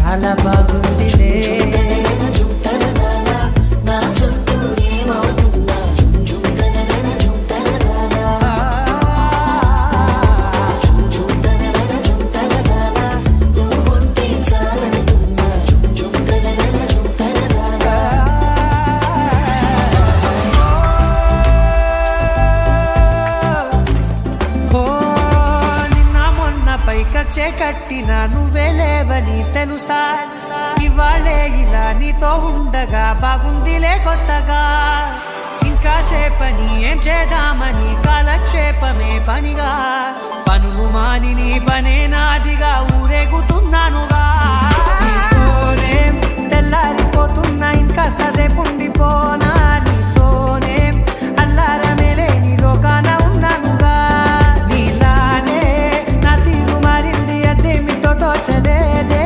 చాలా బాగుందిలే. పైకచ్చే కట్టిన నువ్వే లేవని తెలుసా, ఇవాళే ఇలా నీతో ఉండగా బాగుందిలే కొత్తగా. ఇంకా సేపని ఏం చేద్దామని కాలక్షేపమే పనిగా, పనులు మాని నీ పనే నాదిగా ఊరేగుతున్నానుగా. నీతోనే తెల్లారిపోతున్నా ఇంకాస్త సేపు ఉండిపోనా, నీతోనే అల్లారమే లేని లోకాన ఉన్నానుగా. నీలానే నా తీరు మారింది అదేమిటో తోచలేదే.